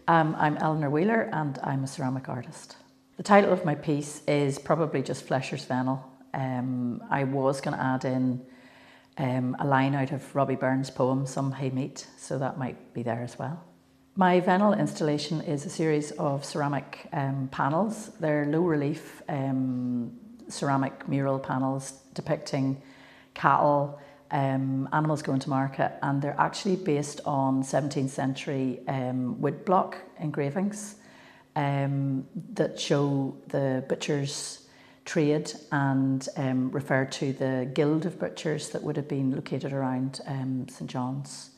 I'm Eleanor Wheeler and I'm a ceramic artist. The title of my piece is probably just Flesher's Vennel. I was going to add in a line out of Robbie Burns' poem, Some Hay Meet, so that might be there as well. My Vennel installation is a series of ceramic panels. They're low relief ceramic mural panels depicting cattle, animals going to market, and they're actually based on 17th century woodblock engravings that show the butcher's trade and refer to the guild of butchers that would have been located around St John's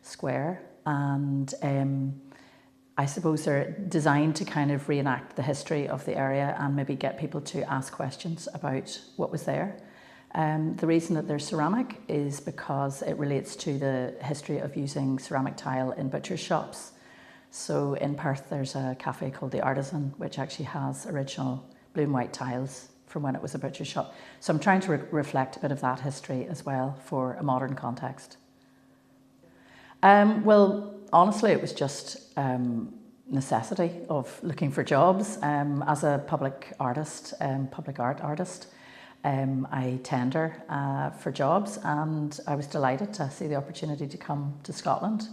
Square. And I suppose they're designed to kind of reenact the history of the area and maybe get people to ask questions about what was there. The reason that they're ceramic is because it relates to the history of using ceramic tile in butcher's shops. So in Perth there's a cafe called The Artisan, which actually has original blue and white tiles from when it was a butcher's shop. So I'm trying to reflect a bit of that history as well for a modern context. Well, honestly, it was just necessity of looking for jobs. As a public artist, public art artist, I tender for jobs, and I was delighted to see the opportunity to come to Scotland.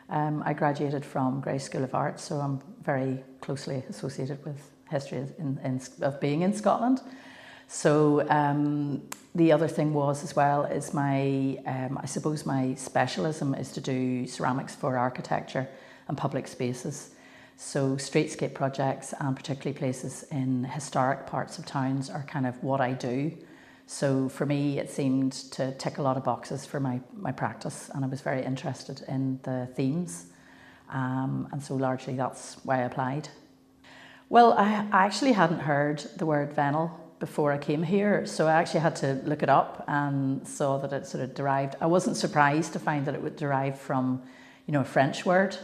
I graduated from Grace School of Art, so I'm very closely associated with history of being in Scotland. So the other thing was as well is my, I suppose my specialism is to do ceramics for architecture and public spaces. So streetscape projects and particularly places in historic parts of towns are kind of what I do. So for me it seemed to tick a lot of boxes for my practice, and I was very interested in the themes, and so largely that's why I applied. Well, I actually hadn't heard the word Vennel before I came here, so I actually had to look it up and saw that it sort of derived. I wasn't surprised to find that it would derive from, a French word.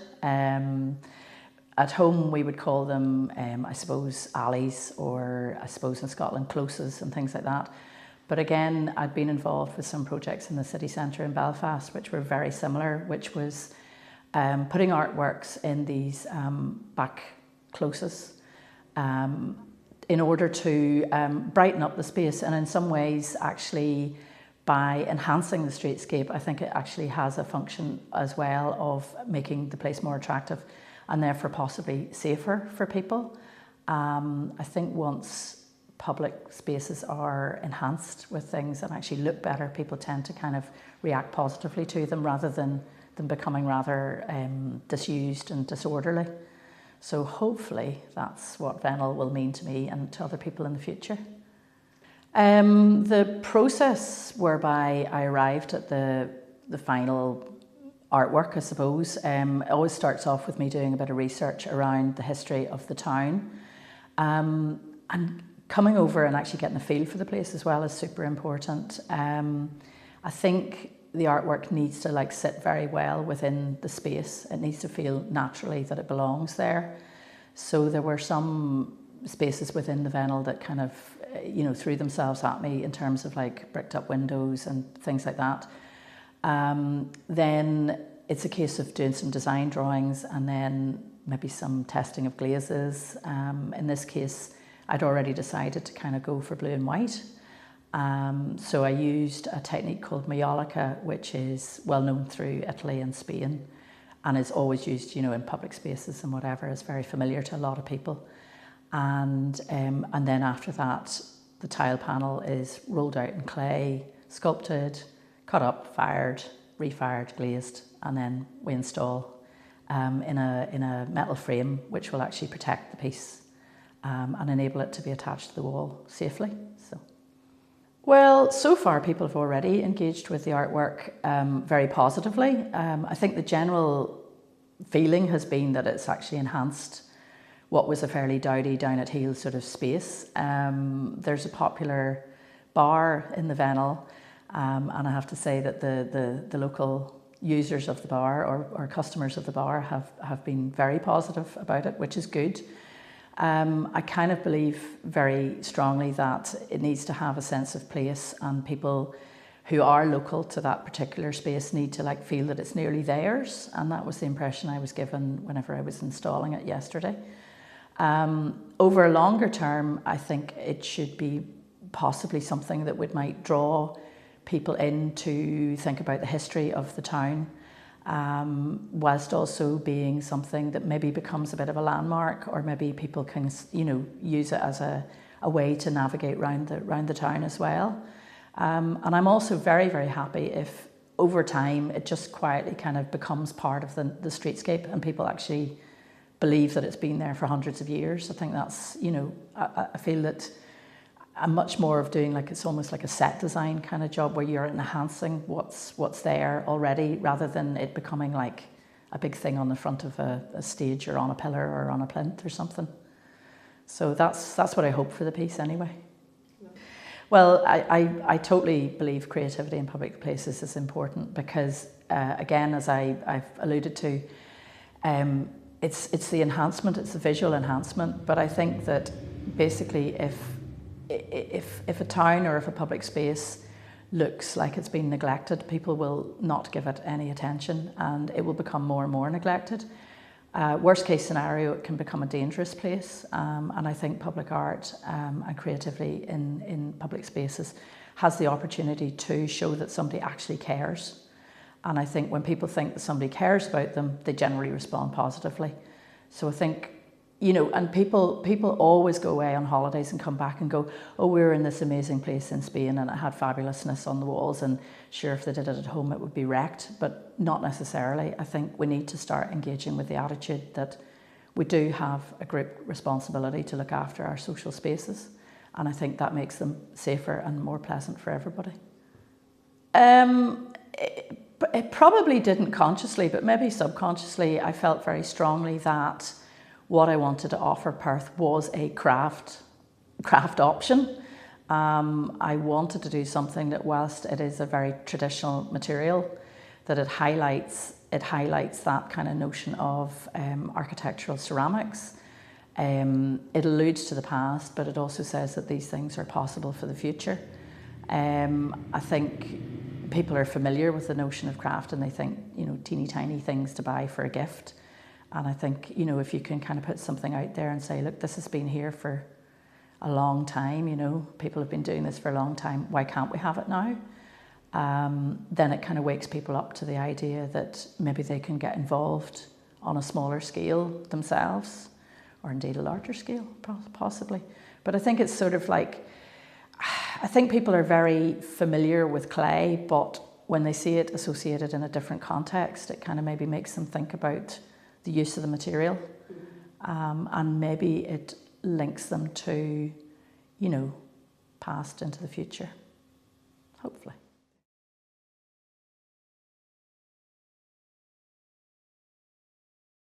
At home we would call them, I suppose, alleys, or I suppose in Scotland closes and things like that. But again, I'd been involved with some projects in the city centre in Belfast which were very similar, which was putting artworks in these back closes in order to brighten up the space, and in some ways actually by enhancing the streetscape, I think it actually has a function as well of making the place more attractive and therefore possibly safer for people. I think once public spaces are enhanced with things and actually look better, people tend to kind of react positively to them rather than them becoming rather disused and disorderly. So hopefully that's what Vennel will mean to me and to other people in the future. The process whereby I arrived at the final artwork, I suppose, it always starts off with me doing a bit of research around the history of the town, and coming over and actually getting a feel for the place as well is super important. I think the artwork needs to sit very well within the space. It needs to feel naturally that it belongs there. So there were some spaces within the Vennel that kind of, threw themselves at me in terms of bricked up windows and things like that. Then it's a case of doing some design drawings and then maybe some testing of glazes. In this case, I'd already decided to kind of go for blue and white. So I used a technique called majolica, which is well known through Italy and Spain and is always used, in public spaces and whatever. It's very familiar to a lot of people. And then after that, the tile panel is rolled out in clay, sculpted, cut up, fired, refired, glazed, and then we install in a metal frame which will actually protect the piece and enable it to be attached to the wall safely. Well, so far people have already engaged with the artwork very positively. I think the general feeling has been that it's actually enhanced what was a fairly dowdy, down at heel sort of space. There's a popular bar in the Vennel, and I have to say that the local users of the bar or customers of the bar have been very positive about it, which is good. I kind of believe very strongly that it needs to have a sense of place, and people who are local to that particular space need to like feel that it's nearly theirs, and that was the impression I was given whenever I was installing it yesterday. Over a longer term, I think it should be possibly something that might draw people in to think about the history of the town, whilst also being something that maybe becomes a bit of a landmark, or maybe people can, you know, use it as a way to navigate round the town as well. And I'm also very, very happy if over time it just quietly kind of becomes part of the streetscape and people actually believe that it's been there for hundreds of years. I think that's, you know, I feel that I'm much more of doing like, it's almost like a set design kind of job where you're enhancing what's there already, rather than it becoming like a big thing on the front of a stage or on a pillar or on a plinth or something. So that's what I hope for the piece anyway. Well, I totally believe creativity in public places is important because, again, as I've alluded to, it's the enhancement, it's the visual enhancement. But I think that basically if a town or if a public space looks like it's been neglected, people will not give it any attention and it will become more and more neglected. Worst case scenario, it can become a dangerous place, and I think public art and creativity in public spaces has the opportunity to show that somebody actually cares. And I think when people think that somebody cares about them, they generally respond positively. So I think, you know, and people always go away on holidays and come back and go, oh, we were in this amazing place in Spain and it had fabulousness on the walls, and sure, if they did it at home it would be wrecked, but not necessarily. I think we need to start engaging with the attitude that we do have a group responsibility to look after our social spaces, and I think that makes them safer and more pleasant for everybody. It probably didn't consciously, but maybe subconsciously, I felt very strongly that what I wanted to offer Perth was a craft option. I wanted to do something that, whilst it is a very traditional material, that it highlights that kind of notion of architectural ceramics. It alludes to the past, but it also says that these things are possible for the future. I think people are familiar with the notion of craft and they think, you know, teeny tiny things to buy for a gift. And I think, you know, if you can kind of put something out there and say, look, this has been here for a long time, you know, people have been doing this for a long time, why can't we have it now? Then it kind of wakes people up to the idea that maybe they can get involved on a smaller scale themselves, or indeed a larger scale, possibly. But I think it's sort of like, I think people are very familiar with clay, but when they see it associated in a different context, it kind of maybe makes them think about the use of the material, and maybe it links them to, you know, past into the future, hopefully.